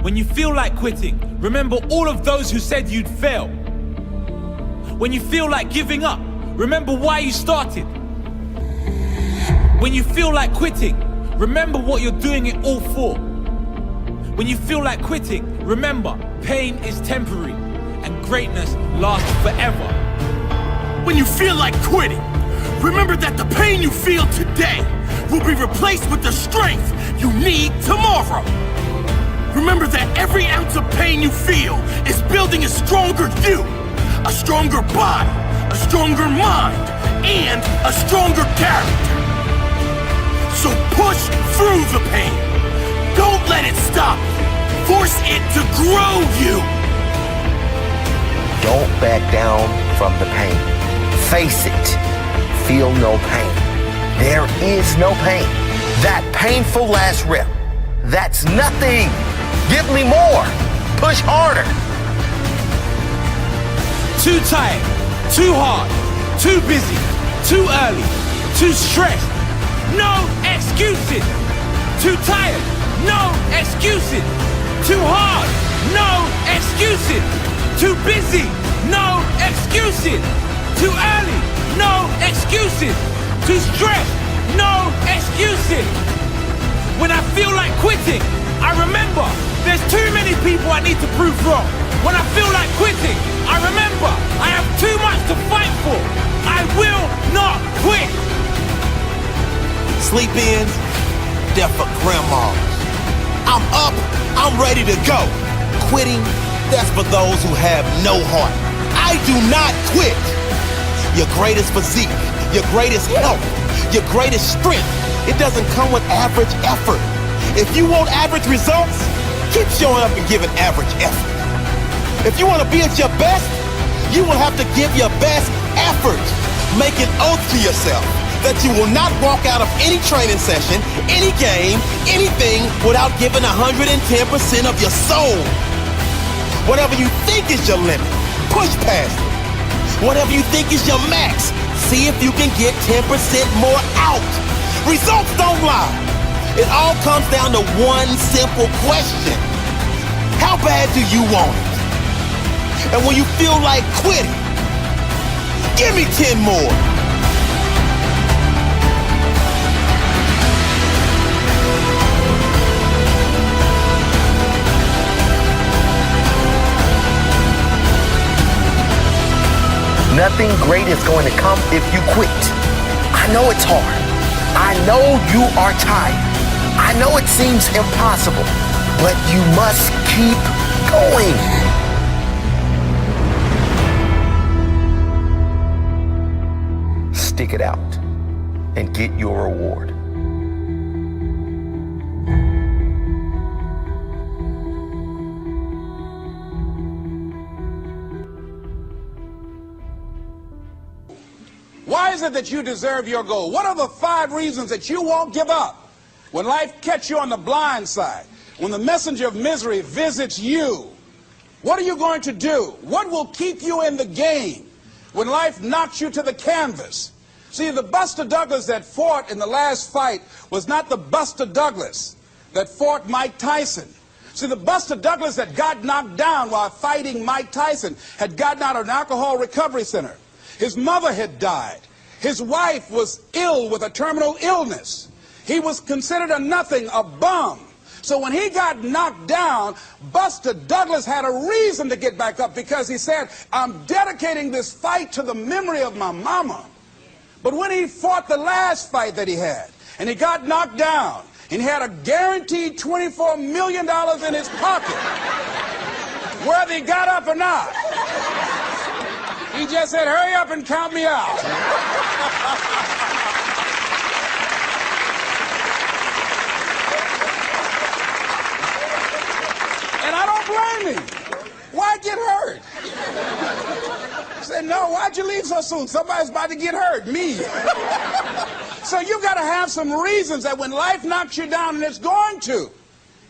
When you feel like quitting, remember all of those who said you'd fail. When you feel like giving up, remember why you started. When you feel like quitting, remember what you're doing it all for. When you feel like quitting, remember pain is temporary and greatness lasts forever. When you feel like quitting, remember that the pain you feel today will be replaced with the strength you need tomorrow. Remember that every ounce of pain you feel is building a stronger you, a stronger body, a stronger mind, and a stronger character. So push through the pain. Don't let it stop you. Force it to grow you. Don't back down from the pain. Face it. Feel no pain. There is no pain. That painful last rep, that's nothing. Give me more. Push harder. Too tired, too hard, too busy, too early, too stressed. No excuses. Too tired, no excuses. Too hard, no excuses. Too busy, no excuses. Too early, no excuses. Too stressed, no excuses. When I feel like quitting, I remember there's too many people I need to prove wrong. When I feel like quitting, I remember I have too much to fight for. I will not quit. Sleep ins, they're for grandmas. I'm up, I'm ready to go. Quitting, that's for those who have no heart. I do not quit. Your greatest physique, your greatest health, your greatest strength, it doesn't come with average effort. If you want average results, keep showing up and giving average effort. If you want to be at your best, you will have to give your best effort. Make an oath to yourself that you will not walk out of any training session, any game, anything without giving 110% of your soul. Whatever you think is your limit, push past it. Whatever you think is your max, see if you can get 10% more out. Results don't lie. It all comes down to one simple question. How bad do you want it? And when you feel like quitting, give me 10 more. Nothing great is going to come if you quit. I know it's hard. I know you are tired. I know it seems impossible, but you must keep going. Stick it out and get your reward. Why is it that you deserve your goal? What are the 5 reasons that you won't give up? When life catches you on the blind side, when the messenger of misery visits you, what are you going to do? What will keep you in the game when life knocks you to the canvas? See, the Buster Douglas that fought in the last fight was not the Buster Douglas that fought Mike Tyson. See, the Buster Douglas that got knocked down while fighting Mike Tyson had gotten out of an alcohol recovery center. His mother had died. His wife was ill with a terminal illness. He was considered a nothing, a bum. So when he got knocked down, Buster Douglas had a reason to get back up because he said, I'm dedicating this fight to the memory of my mama. But when he fought the last fight that he had, and he got knocked down, and he had a guaranteed $24 million in his pocket, whether he got up or not, he just said, hurry up and count me out. And I don't blame him. Why get hurt? He said, no, why'd you leave so soon? Somebody's about to get hurt, me. So you got to have some reasons that when life knocks you down, and it's going to.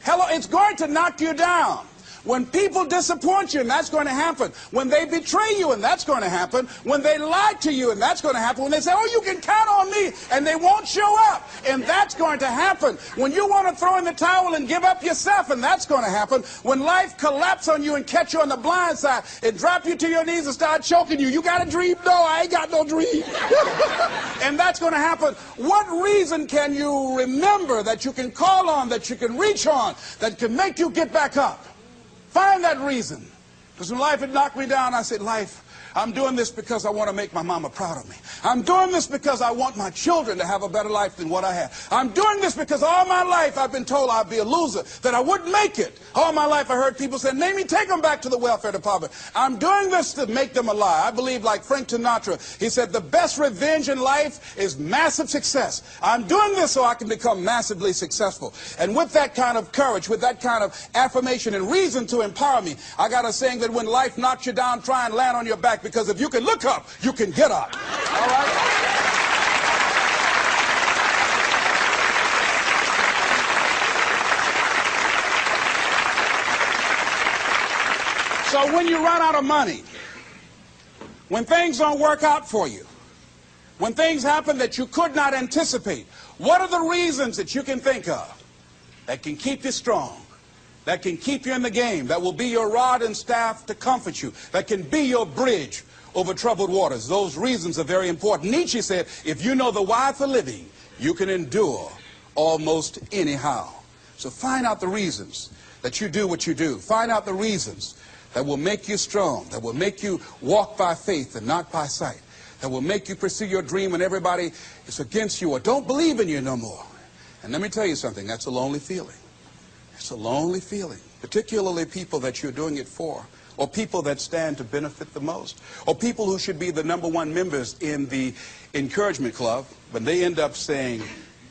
Hello, it's going to knock you down. When people disappoint you, and that's going to happen. When they betray you, and that's going to happen. When they lie to you, and that's going to happen. When they say, oh, you can count on me, and they won't show up, and that's going to happen. When you want to throw in the towel and give up yourself, and that's going to happen. When life collapses on you and catch you on the blind side, and drop you to your knees and start choking you. You got a dream? No, I ain't got no dream. And that's going to happen. What reason can you remember that you can call on, that you can reach on, that can make you get back up? Find that reason. Because when life had knocked me down, I said, life, I'm doing this because I want to make my mama proud of me. I'm doing this because I want my children to have a better life than what I have. I'm doing this because all my life I've been told I'd be a loser, that I wouldn't make it. All my life I heard people say, Mamie, take them back to the welfare department. I'm doing this to make them a lie. I believe, like Frank Sinatra, he said, the best revenge in life is massive success. I'm doing this so I can become massively successful. And with that kind of courage, with that kind of affirmation and reason to empower me, I got a saying that when life knocks you down, try and land on your back, because if you can look up, you can get up. All right? So when you run out of money, when things don't work out for you, when things happen that you could not anticipate, what are the reasons that you can think of that can keep you strong, that can keep you in the game, that will be your rod and staff to comfort you, that can be your bridge over troubled waters? Those reasons are very important. Nietzsche said, if you know the why for living, you can endure almost anyhow. So find out the reasons that you do what you do. Find out the reasons that will make you strong, that will make you walk by faith and not by sight, that will make you pursue your dream when everybody is against you or don't believe in you no more. And let me tell you something, that's a lonely feeling. It's a lonely feeling, particularly people that you're doing it for, or people that stand to benefit the most, or people who should be the #1 members in the encouragement club, but they end up saying,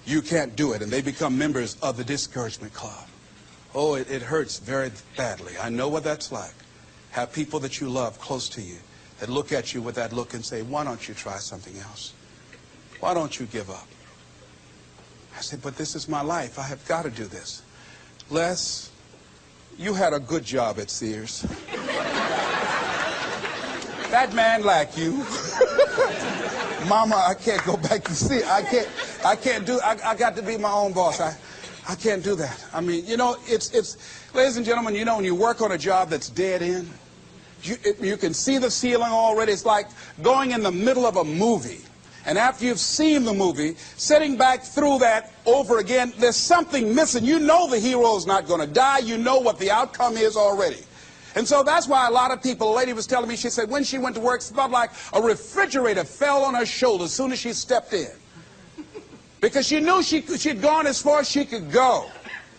you can't do it, and they become members of the discouragement club. Oh, it hurts very badly. I know what that's like. Have people that you love close to you that look at you with that look and say, why don't you try something else? Why don't you give up? I said, but this is my life. I have got to do this. Les, you had a good job at Sears. That man like you. Mama, I can't go back to Sears. I got to be my own boss. I can't do that. I mean, you know, it's ladies and gentlemen, you know, when you work on a job that's dead end, you can see the ceiling already. It's like going in the middle of a movie. And after you've seen the movie, sitting back through that over again, there's something missing. You know the hero's not going to die. You know what the outcome is already. And so that's why a lot of people, a lady was telling me, she said when she went to work, it felt like a refrigerator fell on her shoulder as soon as she stepped in. Because she knew she'd gone as far as she could go.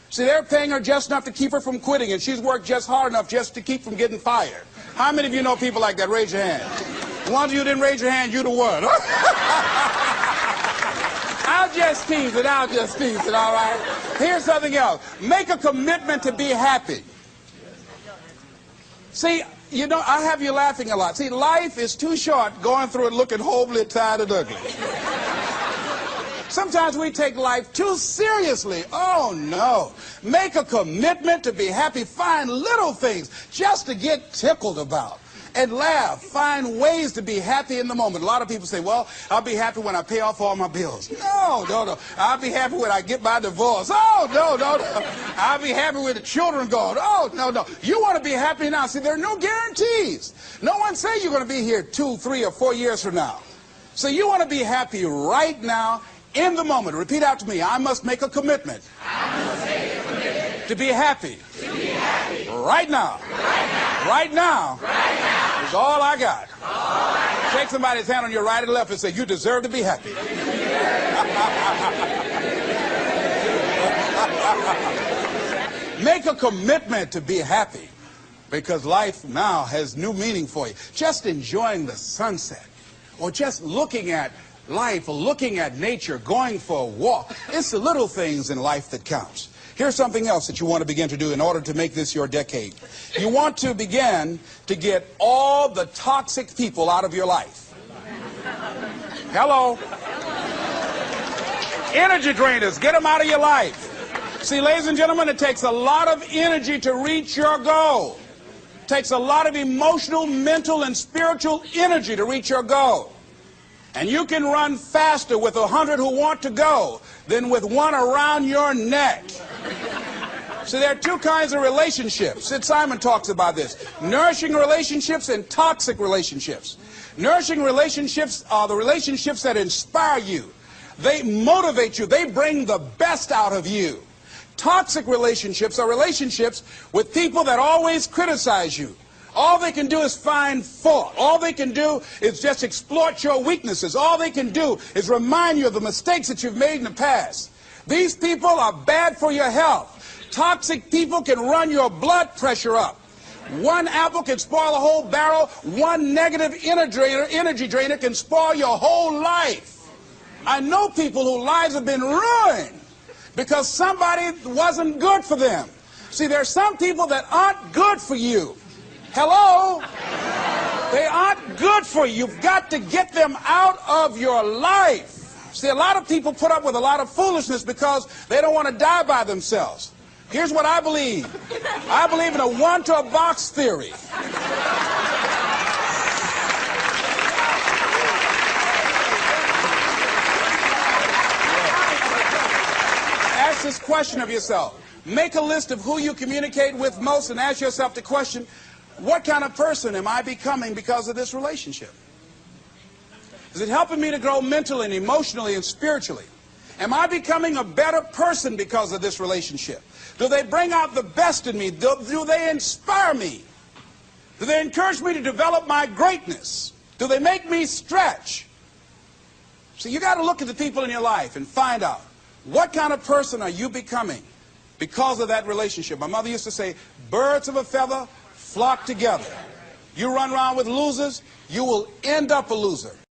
See, they're paying her just enough to keep her from quitting, and she's worked just hard enough just to keep from getting fired. How many of you know people like that? Raise your hand. The ones of you didn't raise your hand, you the one. I'll just tease it, all right? Here's something else. Make a commitment to be happy. See, you know, I have you laughing a lot. See, life is too short going through it looking homely, tired, and ugly. Sometimes we take life too seriously. Oh, no. Make a commitment to be happy. Find little things just to get tickled about. And laugh. Find ways to be happy in the moment. A lot of people say, well, I'll be happy when I pay off all my bills. No. I'll be happy when I get my divorce. Oh, no. I'll be happy with the children gone. Oh, no. You want to be happy now. See, there are no guarantees. No one says you're going to be here 2, 3, or 4 years from now. So you want to be happy right now, in the moment. Repeat after me. I must make a commitment. To be happy. Right now. Right now. Is all I got. Shake somebody's hand on your right and left and say, you deserve to be happy. Make a commitment to be happy, because life now has new meaning for you. Just enjoying the sunset, or just looking at life, or looking at nature, going for a walk. It's the little things in life that counts. Here's something else that you want to begin to do in order to make this your decade. You want to begin to get all the toxic people out of your life. Hello. Energy drainers, get them out of your life. See, ladies and gentlemen, it takes a lot of energy to reach your goal. It takes a lot of emotional, mental, and spiritual energy to reach your goal. And you can run faster with 100 who want to go than with one around your neck. See, there are two kinds of relationships. Sid Simon talks about this. Nourishing relationships and toxic relationships. Nourishing relationships are the relationships that inspire you. They motivate you. They bring the best out of you. Toxic relationships are relationships with people that always criticize you. All they can do is find fault. All they can do is just exploit your weaknesses. All they can do is remind you of the mistakes that you've made in the past. These people are bad for your health. Toxic people can run your blood pressure up. One apple can spoil a whole barrel. One negative energy drainer can spoil your whole life. I know people whose lives have been ruined because somebody wasn't good for them. See, there are some people that aren't good for you. Hello? They aren't good for you. You've got to get them out of your life. See, a lot of people put up with a lot of foolishness because they don't want to die by themselves. Here's what I believe. I believe in a one-to-a-box theory. Ask this question of yourself. Make a list of who you communicate with most and ask yourself the question, what kind of person am I becoming because of this relationship? Is it helping me to grow mentally and emotionally and spiritually? Am I becoming a better person because of this relationship? Do they bring out the best in me? Do they inspire me? Do they encourage me to develop my greatness? Do they make me stretch? So you got to look at the people in your life and find out what kind of person are you becoming because of that relationship. My mother used to say, birds of a feather flock together. You run around with losers, you will end up a loser.